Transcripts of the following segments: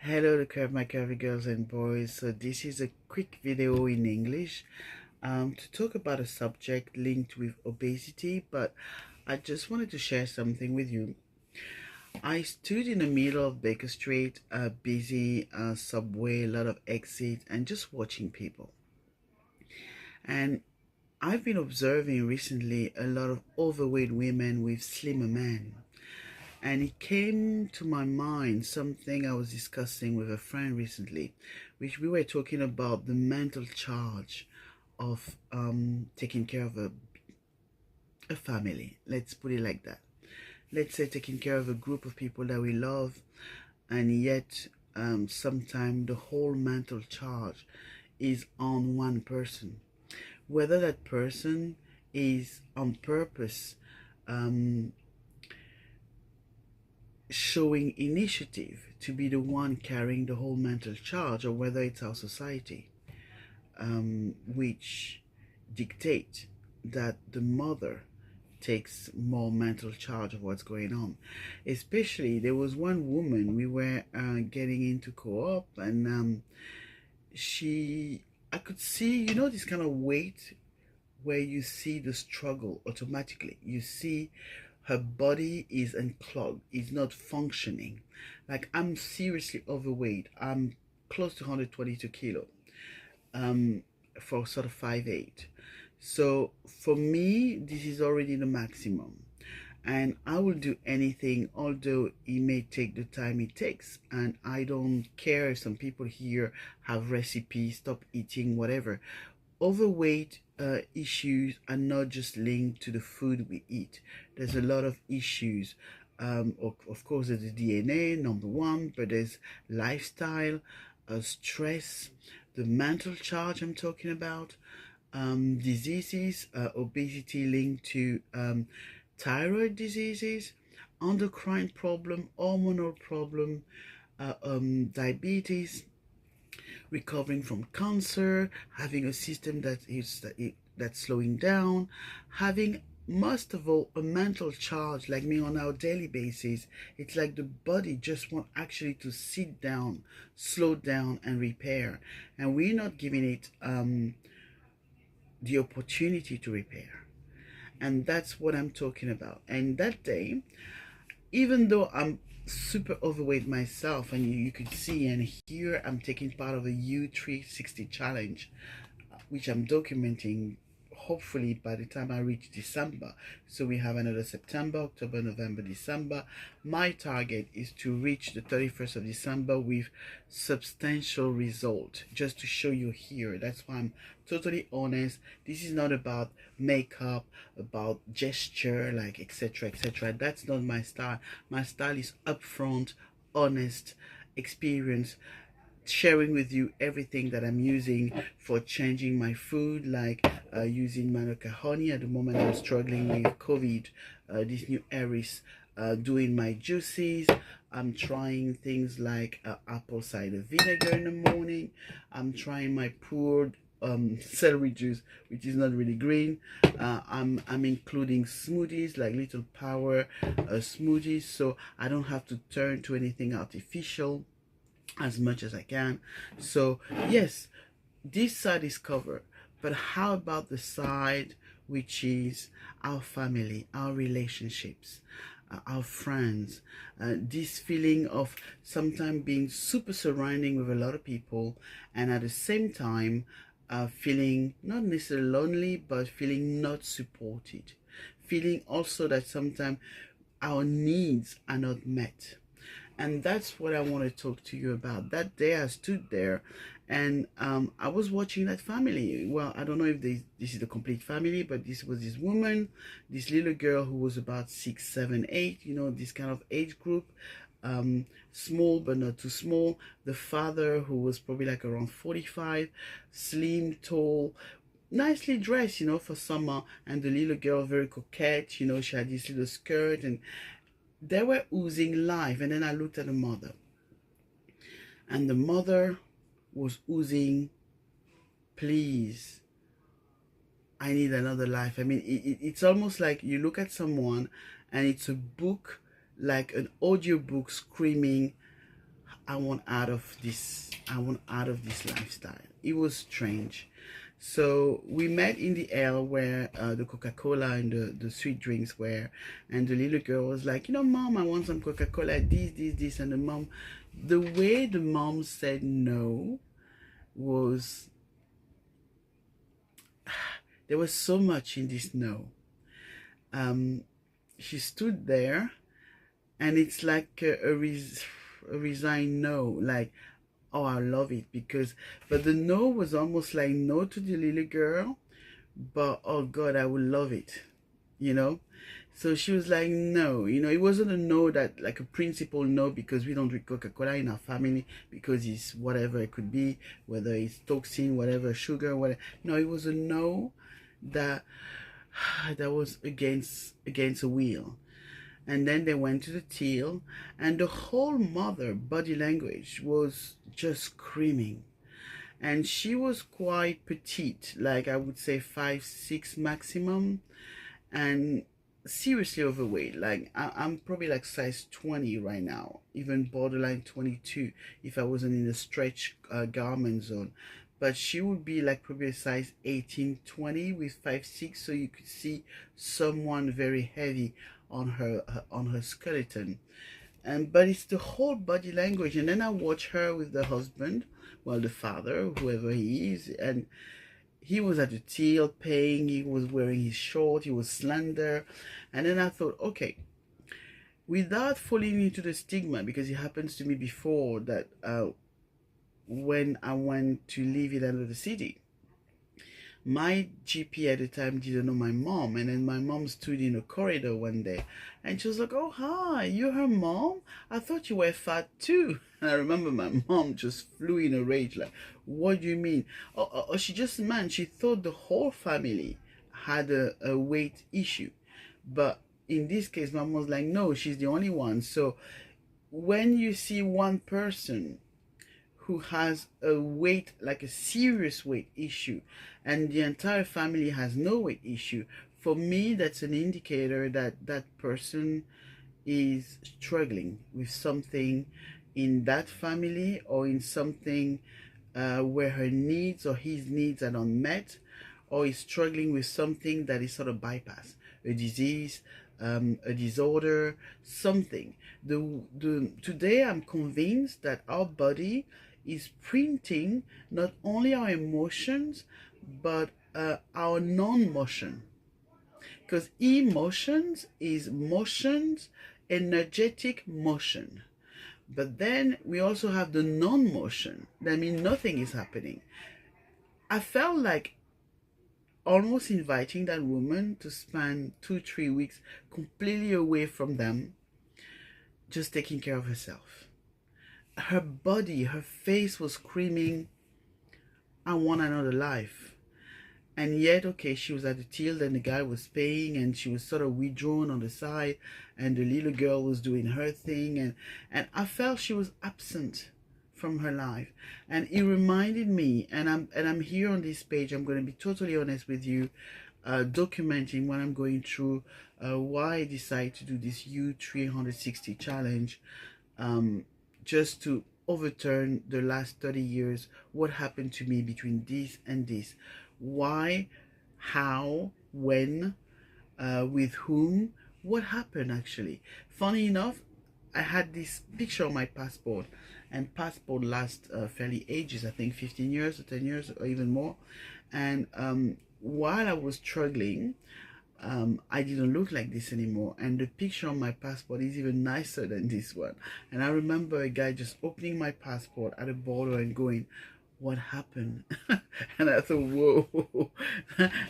Hello my curvy girls and boys. So this is a quick video in English to talk about a subject linked with obesity, but I just wanted to share something with you. I stood in the middle of Baker Street, busy subway, a lot of exits, and just watching people. And I've been observing recently a lot of overweight women with slimmer men. And it came to my mind something I was discussing with a friend recently, which we were talking about the mental charge of taking care of a family. Let's put it like that. Let's say taking care of a group of people that we love, and yet sometimes the whole mental charge is on one person. Whether that person is on purpose showing initiative to be the one carrying the whole mental charge, or whether it's our society which dictate that the mother takes more mental charge of what's going on. Especially, there was one woman we were getting into co-op, and I could see, this kind of weight where you see the struggle automatically. You see her body is unclogged, is not functioning. Like, I'm seriously overweight. I'm close to 122 kilo for sort of 5'8". So for me, this is already the maximum. And I will do anything, although it may take the time it takes. And I don't care if some people here have recipes, stop eating, whatever. Overweight issues are not just linked to the food we eat. There's a lot of issues. Of course, there's the DNA, number one, but there's lifestyle, stress, the mental charge I'm talking about, diseases, obesity linked to thyroid diseases, endocrine problem, hormonal problem, diabetes, recovering from cancer, having a system that's slowing down, having most of all a mental charge like me on our daily basis. It's like the body just want actually to sit down, slow down, and repair, and we're not giving it the opportunity to repair. And that's what I'm talking about. And that day, even though I'm super overweight myself, and you could see and hear, I'm taking part of a U360 challenge, which I'm documenting hopefully by the time I reach December. So we have another September, October, November, December. My target is to reach the 31st of December with substantial result, just to show you here. That's why I'm totally honest. This is not about makeup, about gesture, like etc, etc. That's not my style. My style is upfront, honest experience, sharing with you everything that I'm using for changing my food, like using manuka honey. At the moment, I'm struggling with COVID, this new Aries, doing my juices. I'm trying things like apple cider vinegar in the morning. I'm trying my poured celery juice, which is not really green. I'm including smoothies, like little power smoothies, so I don't have to turn to anything artificial as much as I can. So yes, this side is covered, but how about the side which is our family, our relationships, our friends, this feeling of sometimes being super surrounding with a lot of people, and at the same time feeling not necessarily lonely, but feeling not supported, feeling also that sometimes our needs are not met. And that's what I want to talk to you about. That day I stood there, and I was watching that family. Well, I don't know if this is the complete family, but this was this woman, this little girl who was about 6, 7, 8, this kind of age group, small but not too small. The father, who was probably like around 45, slim, tall, nicely dressed, for summer, and the little girl very coquette, she had this little skirt, and they were oozing life. And then I looked at the mother, and the mother was oozing, please, I need another life. I mean, it's almost like you look at someone and it's a book, like an audio book, screaming, I want out of this. I want out of this lifestyle. It was strange. So we met in the L where the Coca-Cola and the sweet drinks were, and the little girl was like, you know, Mom, I want some Coca-Cola, this, and the mom, the way the mom said no was, there was so much in this no. She stood there, and it's like a resigned no, like, oh, I love it, because, but the no was almost like no to the little girl, but oh God, I would love it, you know. So she was like, no, you know, it wasn't a no that like a principle no, because we don't drink Coca-Cola in our family because it's whatever it could be, whether it's toxin, whatever, sugar, whatever. No, it was a no that that was against a will. And then they went to the till, and the whole mother body language was just screaming. And she was quite petite, like I would say 5'6" maximum, and seriously overweight. Like I'm probably like size 20 right now, even borderline 22 if I wasn't in the stretch garment zone. But she would be like probably a size 18, 20 with 5'6", so you could see someone very heavy on her skeleton. And but it's the whole body language. And then I watch her with the husband, well, the father, whoever he is, and he was at the till paying, he was wearing his short, he was slender. And then I thought, okay, without falling into the stigma, because it happens to me before that when I went to live in another city, my GP at the time didn't know my mom, and then my mom stood in a corridor one day, and she was like, oh, hi, you're her mom? I thought you were fat too. And I remember my mom just flew in a rage, like, what do you mean? Oh, she just meant, she thought the whole family had a weight issue. But in this case, my mom was like, no, she's the only one. So when you see one person who has a weight, like a serious weight issue, and the entire family has no weight issue, for me that's an indicator that that person is struggling with something in that family, or in something where her needs or his needs are not met, or is struggling with something that is sort of bypassed, a disease, a disorder, something. Today I'm convinced that our body is printing not only our emotions, but our non-motion. Because emotions is motions, energetic motion. But then we also have the non-motion. That means nothing is happening. I felt like almost inviting that woman to spend 2-3 weeks completely away from them, just taking care of herself. Her body, her face was screaming, I want another life. And yet, okay, she was at the till, and the guy was paying, and she was sort of withdrawn on the side, and the little girl was doing her thing, and I felt she was absent from her life. And it reminded me, and I'm here on this page, I'm going to be totally honest with you, documenting what I'm going through, why I decided to do this U360 challenge, just to overturn the last 30 years, what happened to me between this and this, why, how, when, with whom, what happened actually. Funny enough, I had this picture on my passport, and passport lasts fairly ages, I think 15 years or 10 years or even more. And while I was struggling, I didn't look like this anymore, and the picture on my passport is even nicer than this one. And I remember a guy just opening my passport at a border and going, what happened? And I thought, whoa,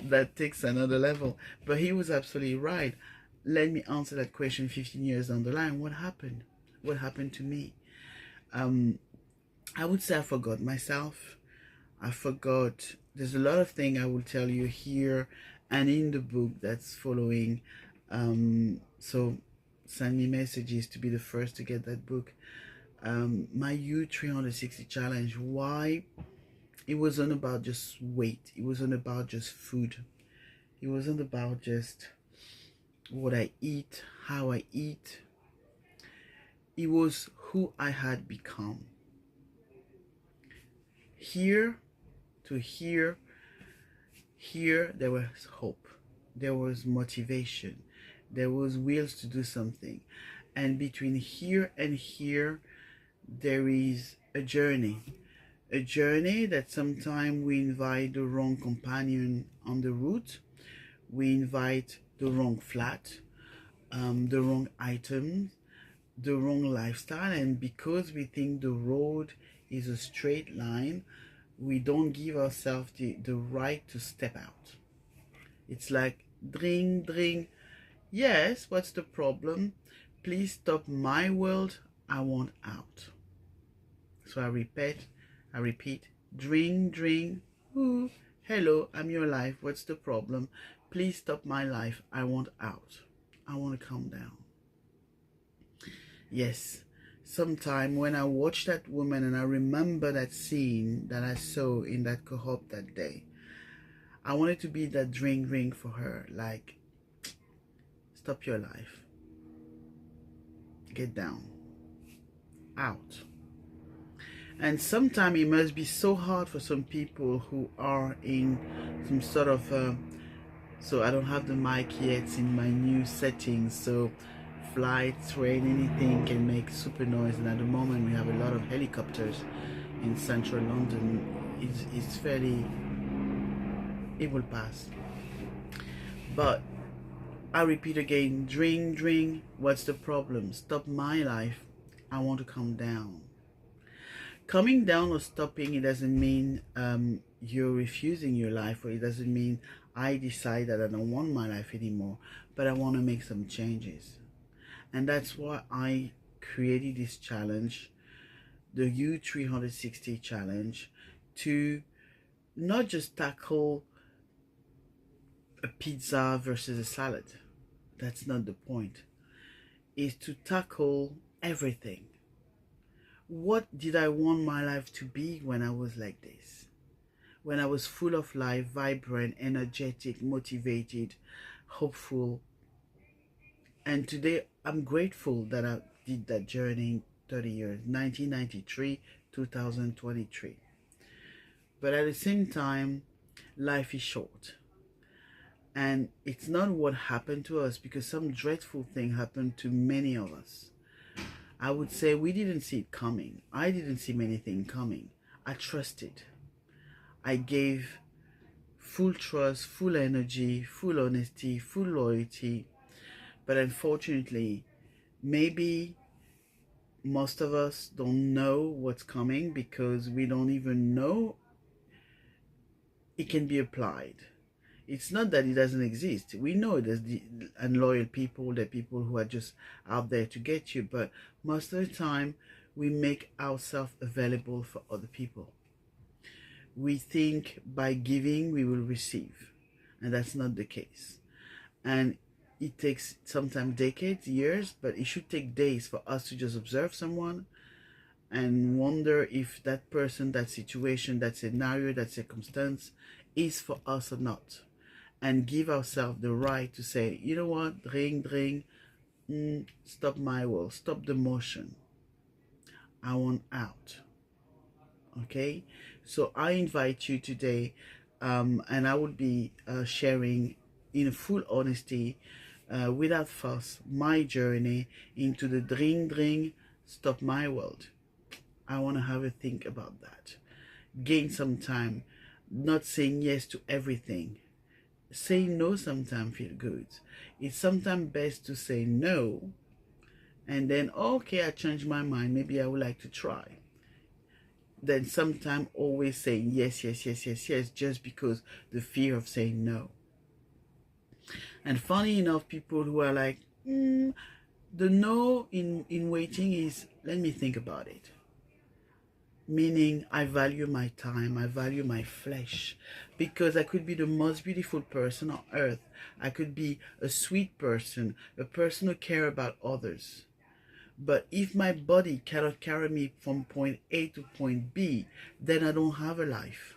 that takes another level. But he was absolutely right. Let me answer that question 15 years down the line. What happened? What happened to me? I would say I forgot myself. I forgot. There's a lot of things I will tell you here and in the book that's following. So send me messages to be the first to get that book. My U360 challenge, why? It wasn't about just weight. It wasn't about just food. It wasn't about just what I eat, how I eat. It was who I had become. Here to here, there was hope, there was motivation, there was wills to do something. And between here and here, there is a journey. A journey that sometimes we invite the wrong companion on the route. We invite the wrong flat, the wrong items, the wrong lifestyle. And because we think the road is a straight line, we don't give ourselves the right to step out. It's like, dring, dring. Yes, what's the problem? Please stop my world. I want out. So I repeat, dring, dring. Ooh, hello, I'm your life. What's the problem? Please stop my life. I want out. I want to calm down. Yes, sometime when I watch that woman and I remember that scene that I saw in that cohort that day, I wanted to be that dring, ring for her. Like, stop your life. Get down. Out. And sometimes it must be so hard for some people who are in some sort of so I don't have the mic yet in my new settings, so flights, rain, anything can make super noise. And at the moment we have a lot of helicopters in central London. It's fairly, it will pass. But I repeat again, dring, dring. What's the problem? Stop my life. I want to calm down. Coming down or stopping, it doesn't mean you're refusing your life, or it doesn't mean I decide that I don't want my life anymore, but I want to make some changes. And that's why I created this challenge, the U360 challenge, to not just tackle a pizza versus a salad. That's not the point. Is to tackle everything. What did I want my life to be when I was like this? When I was full of life, vibrant, energetic, motivated, hopeful. And today I'm grateful that I did that journey in 30 years, 1993, 2023. But at the same time, life is short. And it's not what happened to us, because some dreadful thing happened to many of us. I would say we didn't see it coming. I didn't see many things coming. I trusted. I gave full trust, full energy, full honesty, full loyalty. But unfortunately, maybe most of us don't know what's coming, because we don't even know it can be applied. It's not that it doesn't exist. We know there's the unloyal people, the people who are just out there to get you, but most of the time we make ourselves available for other people. We think by giving we will receive, and that's not the case. And it takes sometimes decades, years, but it should take days for us to just observe someone and wonder if that person, that situation, that scenario, that circumstance is for us or not. And give ourselves the right to say, you know what, dring, dring, stop my world, stop the motion. I want out. Okay? So I invite you today, and I would be sharing in full honesty, without fuss, my journey into the dring, dring, stop my world. I want to have a think about that. Gain some time, not saying yes to everything. Saying no sometimes feel good. It's sometimes best to say no, and then, okay, I changed my mind, maybe I would like to try. Then sometimes always saying yes, yes, yes, yes, yes, just because the fear of saying no. And funny enough, people who are like, the no in waiting is, let me think about it. Meaning, I value my time, I value my flesh, because I could be the most beautiful person on earth. I could be a sweet person, a person who cares about others. But if my body cannot carry me from point A to point B, then I don't have a life.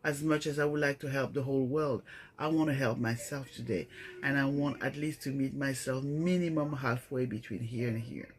As much as I would like to help the whole world, I want to help myself today. And I want at least to meet myself minimum halfway between here and here.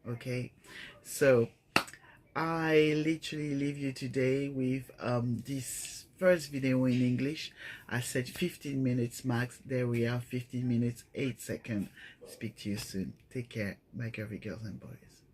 Okay, so I literally leave you today with this first video in English. I said 15 minutes max. There we are, 15 minutes 8 seconds. Speak to you soon. Take care, my curvy girls and boys.